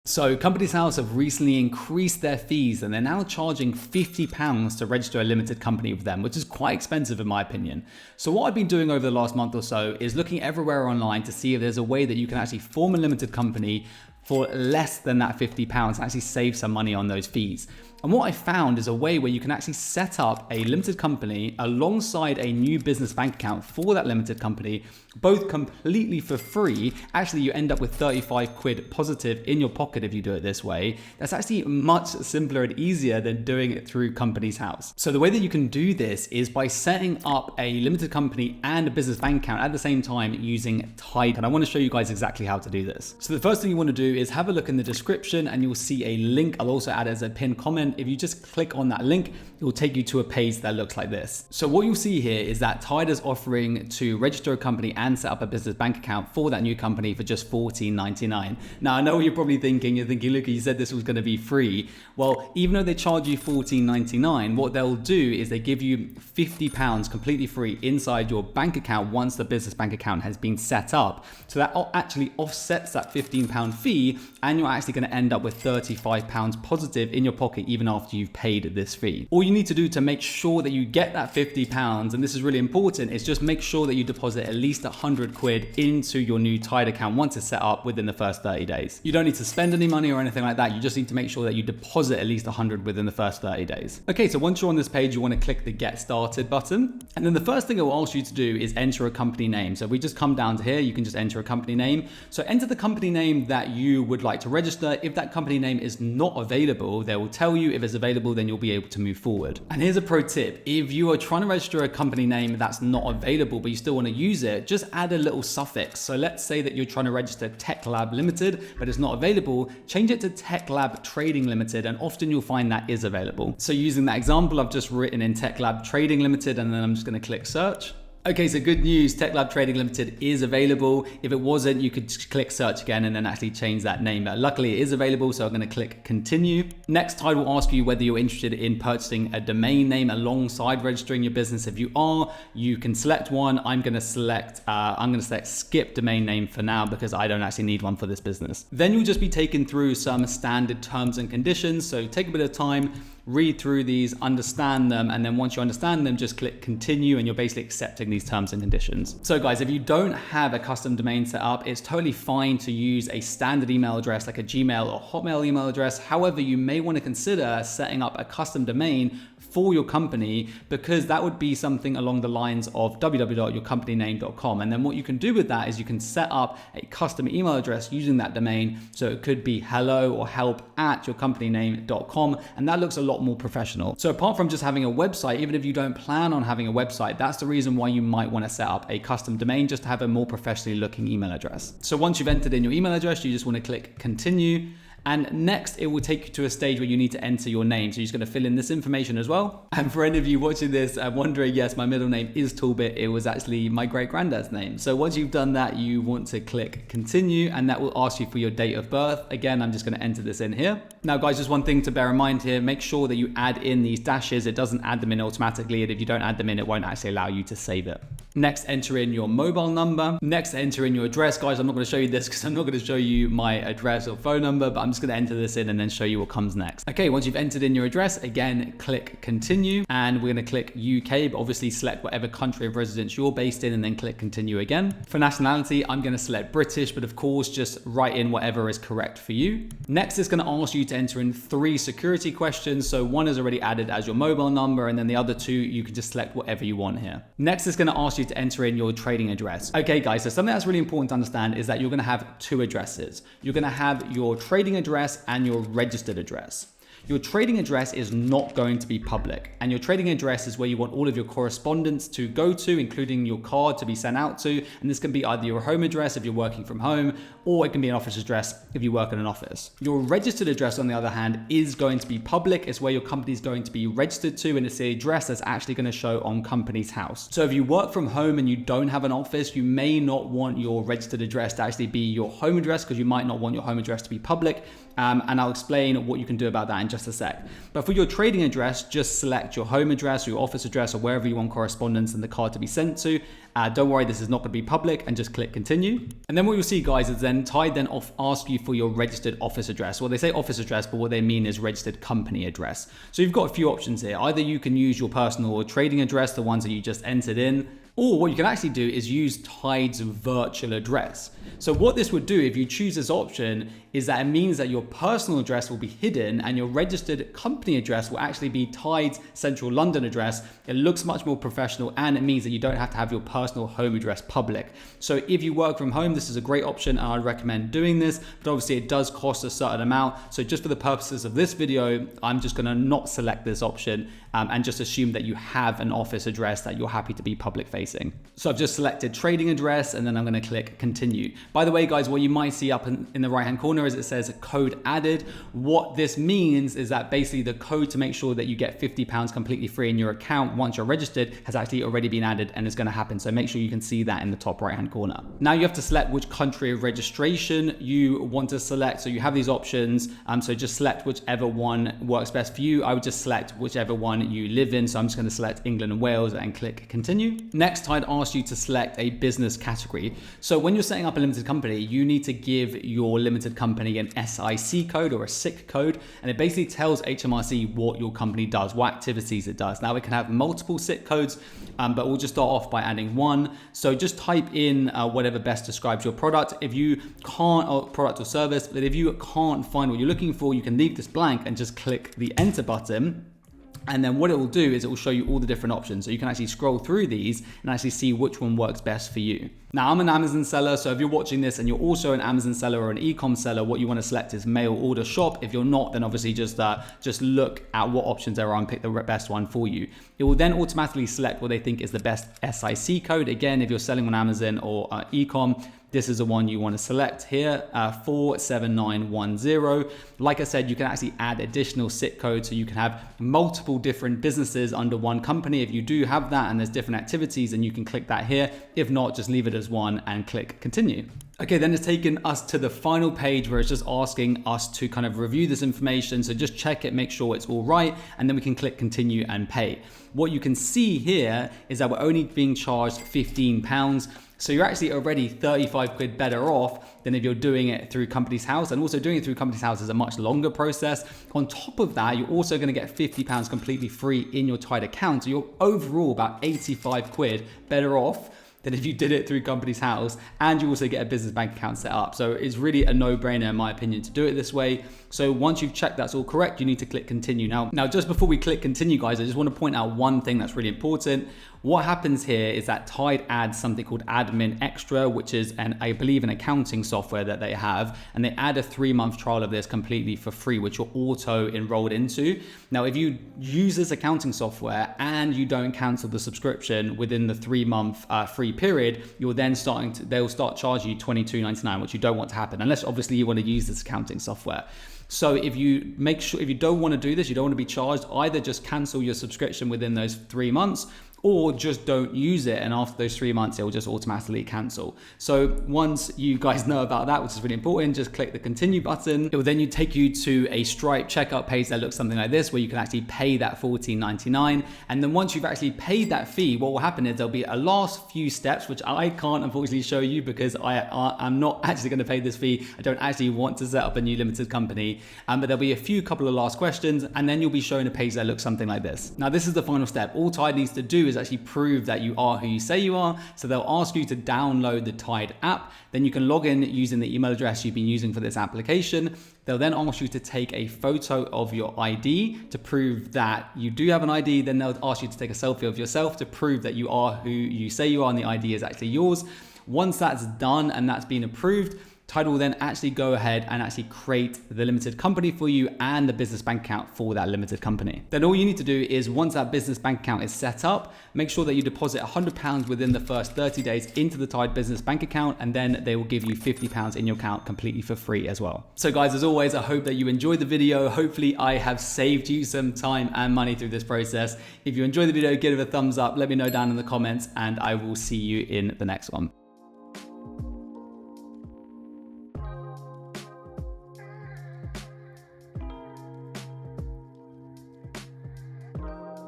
So Companies House have recently increased their fees and they're now charging £50 to register a limited company with them, which is quite expensive in my opinion. So what I've been doing over the last month or so is looking everywhere online to see if there's a way that you can actually form a limited company for less than that £50 and actually save some money on those fees. And what I found is a way where you can actually set up a limited company alongside a new business bank account for that limited company, both completely for free. Actually, you end up with 35 quid positive in your pocket if you do it this way. That's actually much simpler and easier than doing it through Companies House. So the way that you can do this is by setting up a limited company and a business bank account at the same time using Tide. And I want to show you guys exactly how to do this. So the first thing you want to do is have a look in the description and you'll see a link. I'll also add it as a pinned comment. If you just click on that link, it will take you to a page that looks like this. So what you'll see here is that Tide is offering to register a company and set up a business bank account for that new company for just $14.99. Now, I know what you're probably thinking. You're thinking, Luca, you said this was going to be free. Well, even though they charge you $14.99, what they'll do is they give you £50 completely free inside your bank account once the business bank account has been set up. So that actually offsets that £15 fee, and you're actually going to end up with £35 positive in your pocket even after you've paid this fee. All you need to do to make sure that you get that £50, and this is really important, is just make sure that you deposit at least 100 quid into your new Tide account once it's set up within the first 30 days. You don't need to spend any money or anything like that. You just need to make sure that you deposit at least 100 within the first 30 days. Okay, so once you're on this page, you want to click the Get Started button. And then the first thing it will ask you to do is enter a company name. So if we just come down to here, you can just enter a company name. So enter the company name that you would like to register. If that company name is not available, they will tell you. If it's available, then you'll be able to move forward. And here's a pro tip. If you are trying to register a company name that's not available, but you still want to use it, just add a little suffix. So let's say that you're trying to register Tech Lab Limited, but it's not available. Change it to Tech Lab Trading Limited, and often you'll find that is available. So using that example, I've just written in Tech Lab Trading Limited, and then I'm just going to click search. Okay, so good news, Tech Lab Trading Limited is available. If it wasn't, you could just click search again and then actually change that name. But luckily it is available, so I'm going to click continue. Next, Tide will ask you whether you're interested in purchasing a domain name alongside registering your business. If you are, you can select one. I'm going to select skip domain name for now because I don't actually need one for this business. Then you'll just be taken through some standard terms and conditions. So take a bit of time, read through these, understand them, and then once you understand them, just click continue and you're basically accepting these terms and conditions. So guys, if you don't have a custom domain set up, it's totally fine to use a standard email address like a Gmail or Hotmail email address. However, you may want to consider setting up a custom domain for your company, because that would be something along the lines of www.yourcompanyname.com. And then what you can do with that is you can set up a custom email address using that domain. So it could be hello or help@yourcompanyname.com, and that looks a lot more professional. So apart from just having a website, even if you don't plan on having a website, that's the reason why you might want to set up a custom domain, just to have a more professionally looking email address. So once you've entered in your email address, you just want to click continue. And next, it will take you to a stage where you need to enter your name. So you're just going to fill in this information as well. And for any of you watching this and wondering, yes, my middle name is Talbot. It was actually my great granddad's name. So once you've done that, you want to click continue, and that will ask you for your date of birth. Again, I'm just going to enter this in here. Now, guys, just one thing to bear in mind here, make sure that you add in these dashes. It doesn't add them in automatically. And if you don't add them in, it won't actually allow you to save it. Next, enter in your mobile number. Next, enter in your address. Guys, I'm not going to show you this because I'm not going to show you my address or phone number, but I'm just going to enter this in and then show you what comes next. Okay, once you've entered in your address, again, click continue, and we're going to click UK, but obviously select whatever country of residence you're based in and then click continue again. For nationality, I'm going to select British, but of course, just write in whatever is correct for you. Next, it's going to ask you to enter in 3 security questions. So one is already added as your mobile number, and then the other 2, you can just select whatever you want here. Next, it's going to ask you to enter in your trading address. Okay, guys, so something that's really important to understand is that you're going to have 2 addresses. You're going to have your trading address and your registered address. Your trading address is not going to be public, and your trading address is where you want all of your correspondence to go to, including your card to be sent out to. And this can be either your home address if you're working from home, or it can be an office address if you work in an office. Your registered address, on the other hand, is going to be public. It's where your company is going to be registered to, and it's the address that's actually going to show on Companies House. So if you work from home and you don't have an office, you may not want your registered address to actually be your home address, because you might not want your home address to be public. And I'll explain what you can do about that in just a sec. But for your trading address, just select your home address or your office address or wherever you want correspondence and the card to be sent to. Don't worry, this is not going to be public, and just click continue. And then what you'll see, guys, is then Tide then ask you for your registered office address. Well, they say office address, but what they mean is registered company address. So you've got a few options here. Either you can use your personal or trading address, the ones that you just entered in, or what you can actually do is use Tide's virtual address. So what this would do if you choose this option is that it means that your personal address will be hidden and your registered company address will actually be Tide's central London address. It looks much more professional, and it means that you don't have to have your personal home address public. So if you work from home, this is a great option and I'd recommend doing this, but obviously it does cost a certain amount. So just for the purposes of this video, I'm just gonna not select this option and just assume that you have an office address that you're happy to be public facing. So I've just selected trading address and then I'm gonna click continue. By the way, guys, what you might see up in the right-hand corner is it says code added. What this means is that basically the code to make sure that you get £50 completely free in your account once you're registered has actually already been added and is gonna happen. So make sure you can see that in the top right-hand corner. Now you have to select which country of registration you want to select. So you have these options. So just select whichever one works best for you. I would just select whichever one you live in. So I'm just gonna select England and Wales and click continue. Next, I'd ask you to select a business category. So when you're setting up a limited company, you need to give your limited company an SIC code or a SIC code, and it basically tells HMRC what your company does, what activities it does. Now it can have multiple SIC codes, but we'll just start off by adding one. So just type in whatever best describes your product. If you can't, or product or service, but if you can't find what you're looking for, you can leave this blank and just click the enter button. And then what it will do is it will show you all the different options. So you can actually scroll through these and actually see which one works best for you. Now I'm an Amazon seller, so if you're watching this and you're also an Amazon seller or an e-com seller, what you want to select is mail order shop. If you're not, then obviously just look at what options there are and pick the best one for you. It will then automatically select what they think is the best SIC code. Again, if you're selling on Amazon or e-com, this is the one you want to select here, 47910. Like I said, you can actually add additional SIC codes, so you can have multiple different businesses under one company. If you do have that and there's different activities, then you can click that here. If not, just leave it as one and click continue. Okay, then it's taken us to the final page where it's just asking us to kind of review this information. So just check it, make sure it's all right, and then we can click continue and pay. What you can see here is that we're only being charged £15. So you're actually already 35 quid better off than if you're doing it through Companies House, and also doing it through Companies House is a much longer process. On top of that, you're also gonna get £50 completely free in your Tide account. So you're overall about 85 quid better off than if you did it through Companies House, and you also get a business bank account set up. So it's really a no-brainer in my opinion to do it this way. So once you've checked that's all correct, you need to click continue. Now just before we click continue, guys, I just want to point out one thing that's really important. What happens here is that Tide adds something called Admin Extra, which is I believe an accounting software that they have, and they add a 3-month trial of this completely for free, which you're auto enrolled into. Now, if you use this accounting software and you don't cancel the subscription within the 3-month free period, you're then they'll start charging you $22.99, which you don't want to happen, unless obviously you want to use this accounting software. So if you don't want to do this, you don't want to be charged, either just cancel your subscription within those 3 months, or just don't use it, and after those 3 months it will just automatically cancel. So once you guys know about that, which is really important, just click the continue button. It will then take you to a Stripe checkout page that looks something like this, where you can actually pay that $14.99. And then once you've actually paid that fee, what will happen is there'll be a last few steps, which I can't unfortunately show you because I'm not actually going to pay this fee. I don't actually want to set up a new limited company, but there'll be a couple of last questions, and then you'll be shown a page that looks something like this. Now this is the final step. All Tide needs to do is actually prove that you are who you say you are. So they'll ask you to download the Tide app. Then you can log in using the email address you've been using for this application. They'll then ask you to take a photo of your ID to prove that you do have an ID. Then they'll ask you to take a selfie of yourself to prove that you are who you say you are and the ID is actually yours. Once that's done and that's been approved, Tide will then actually go ahead and actually create the limited company for you and the business bank account for that limited company. Then all you need to do is, once that business bank account is set up, make sure that you deposit £100 within the first 30 days into the Tide business bank account, and then they will give you £50 in your account completely for free as well. So guys, as always, I hope that you enjoyed the video. Hopefully I have saved you some time and money through this process. If you enjoyed the video, give it a thumbs up, let me know down in the comments, and I will see you in the next one.